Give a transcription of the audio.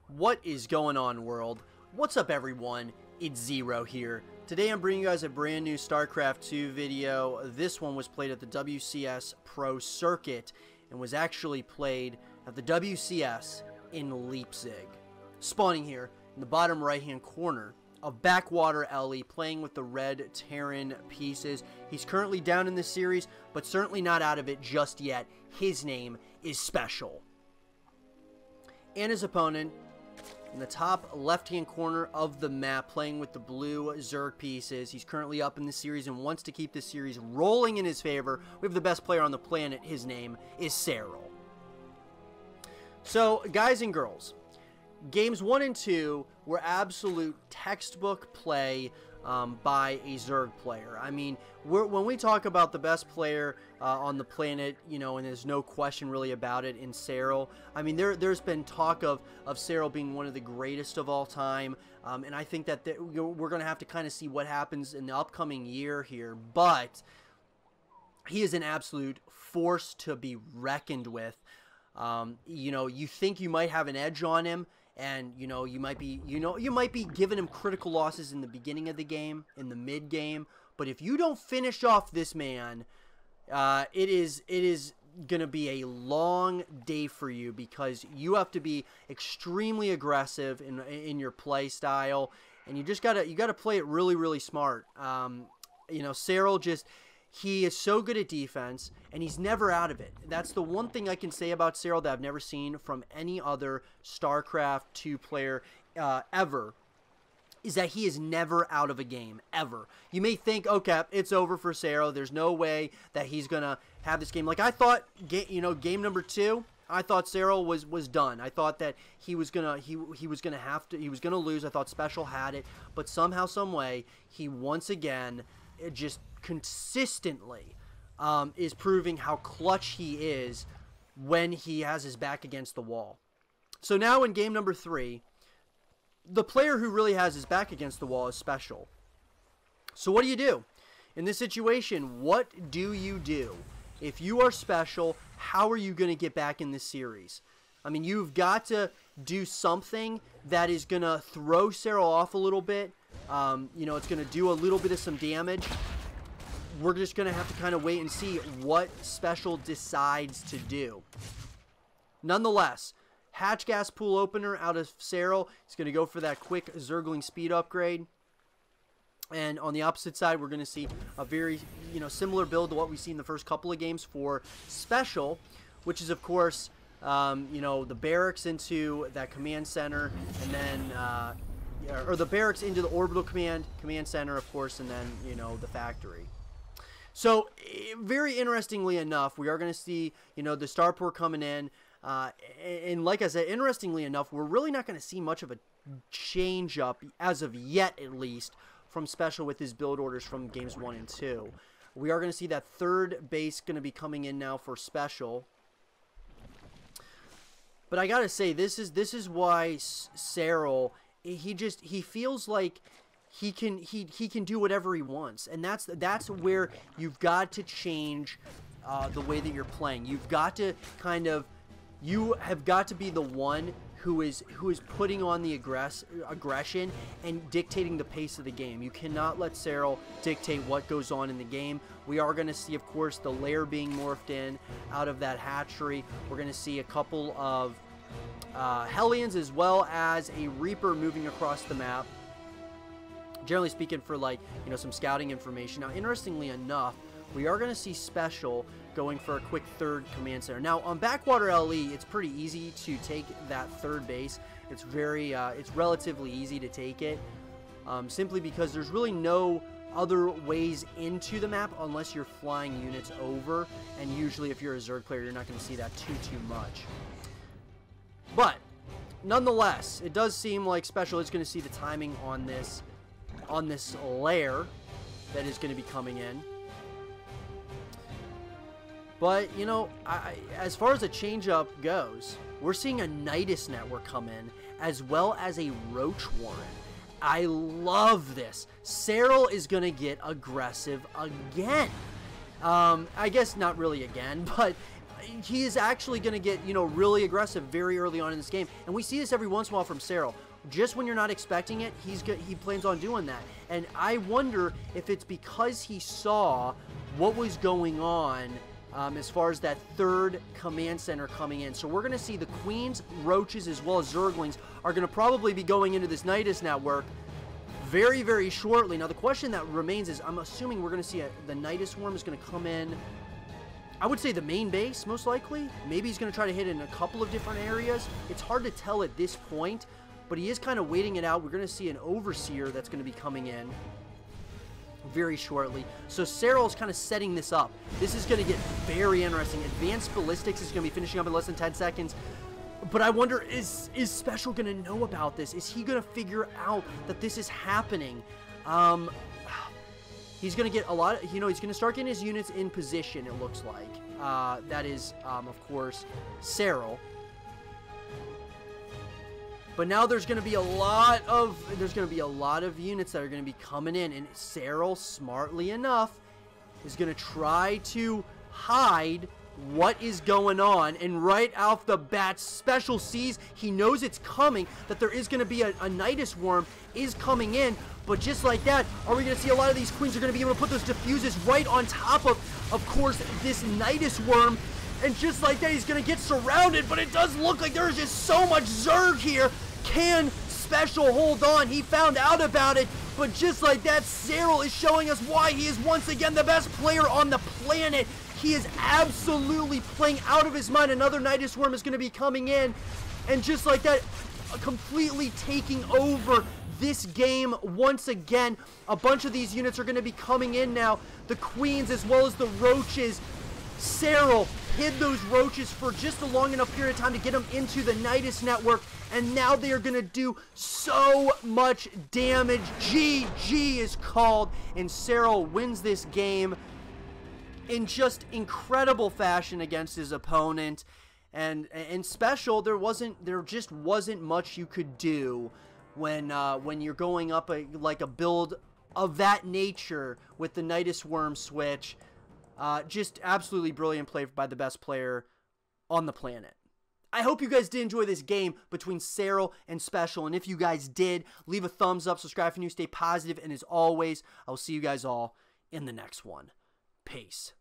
What is going on, world? What's up, everyone? It's Zero here. Today I'm bringing you guys a brand new Starcraft 2 video. This one was played at the WCS Pro Circuit and was actually played at the WCS in Leipzig. Spawning here in the bottom right hand corner of Backwater Ellie, playing with the red Terran pieces. He's currently down in this series, but certainly not out of it just yet. His name is SpeCial. And his opponent, in the top left-hand corner of the map, playing with the blue Zerg pieces. He's currently up in the series and wants to keep this series rolling in his favor. We have the best player on the planet. His name is Serral. So, guys and girls, games 1 and 2 were absolute textbook play by a Zerg player. I mean, when we talk about the best player on the planet, you know, and there's no question really about it in Serral. I mean, there's been talk of Serral being one of the greatest of all time, and I think that we're going to have to kind of see what happens in the upcoming year here, but he is an absolute force to be reckoned with. You know, you think you might have an edge on him, and you might be giving him critical losses in the beginning of the game, in the mid game, but if you don't finish off this man, it is gonna be a long day for you, because you have to be extremely aggressive in your play style, and you gotta play it really smart. You know, Serral he is so good at defense, and he's never out of it. That's the one thing I can say about Serral that I've never seen from any other StarCraft 2 player ever, is that he is never out of a game, ever. You may think, okay, it's over for Serral. There's no way that he's going to have this game. Like, I thought, game number 2, I thought Serral was done. I thought that he was gonna lose. I thought SpeCial had it, but somehow, some way, he once again just consistently is proving how clutch he is when he has his back against the wall. So now in game number 3, the player who really has his back against the wall is SpeCial. So what do you do? In this situation, what do you do? If you are SpeCial, how are you going to get back in this series? I mean, you've got to do something that is going to throw Serral off a little bit. You know, it's going to do a little bit of some damage. We're just going to have to kind of wait and see what SpeCial decides to do. Nonetheless, hatch gas pool opener out of Serral. He's going to go for that quick Zergling speed upgrade. And on the opposite side, we're going to see a very, similar build to what we see in the first couple of games for SpeCial, which is, of course, the barracks into that command center, and then, or the barracks into the orbital command center, of course, and then, the factory. So, very interestingly enough, we are going to see, the starport coming in, and like I said, interestingly enough, we're really not going to see much of a change up, as of yet at least, from SpeCial with his build orders from games 1 and 2. We are going to see that third base going to be coming in now for SpeCial. But I gotta say, this is why Serral, he feels like he can do whatever he wants, and that's where you've got to change the way that you're playing. You've got to you have got to be the one who is putting on the aggression and dictating the pace of the game. You cannot let Serral dictate what goes on in the game. We are going to see, of course, the lair being morphed in out of that hatchery. We're going to see a couple of Hellions, as well as a Reaper moving across the map. Generally speaking, for some scouting information. Now, interestingly enough, we are going to see SpeCial going for a quick third command center. Now, on Backwater LE, it's pretty easy to take that third base. It's it's relatively easy to take it, simply because there's really no other ways into the map unless you're flying units over, and usually if you're a Zerg player, you're not going to see that too much. But, nonetheless, it does seem like SpeCial is going to see the timing on this lair that is going to be coming in. But, as far as a change-up goes, we're seeing a Nidus network come in, as well as a Roach Warren. I love this. Serral is going to get aggressive again. I guess not really again, but he is actually going to get, you know, really aggressive very early on in this game. And we see this every once in a while from Serral. Just when you're not expecting it, he plans on doing that. And I wonder if it's because he saw what was going on as far as that third command center coming in. So we're going to see the Queens, Roaches, as well as Zerglings are going to probably be going into this Nidus network very, very shortly. Now, the question that remains is, I'm assuming we're going to see the Nidus Worm is going to come in, I would say the main base, most likely. Maybe he's going to try to hit in a couple of different areas. It's hard to tell at this point, but he is kind of waiting it out. We're going to see an Overseer that's going to be coming in very shortly. So Serral is kind of setting this up. This is going to get very interesting. Advanced Ballistics is going to be finishing up in less than 10 seconds. But I wonder, is SpeCial going to know about this? Is he going to figure out that this is happening? He's going to get a lot of, you know, he's going to start getting his units in position, it looks like. That is, of course, Serral. But now there's going to be a lot of units that are going to be coming in, and Serral, smartly enough, is going to try to hide what is going on. And right off the bat, SpeCial sees, he knows it's coming, that there is going to be a Nidus Worm is coming in. But just like that, are we going to see a lot of these Queens are going to be able to put those diffuses right on top of course, this Nidus Worm. And just like that, he's going to get surrounded, but it does look like there's just so much Zerg here. Can SpeCial hold on? He found out about it, but just like that, Serral is showing us why he is once again the best player on the planet. He is absolutely playing out of his mind. Another Nidus Worm is going to be coming in, and just like that, completely taking over this game once again. A bunch of these units are going to be coming in now. The Queens as well as the Roaches. Serral hid those Roaches for just a long enough period of time to get them into the Nidus network, and now they are going to do so much damage. GG is called, and Serral wins this game in just incredible fashion against his opponent. And SpeCial, there just wasn't much you could do when you're going up like a build of that nature with the Nidus Worm switch. Just absolutely brilliant play by the best player on the planet. I hope you guys did enjoy this game between Serral and SpeCial, and if you guys did, leave a thumbs up, subscribe if you're new, stay positive, and as always, I will see you guys all in the next one. Peace.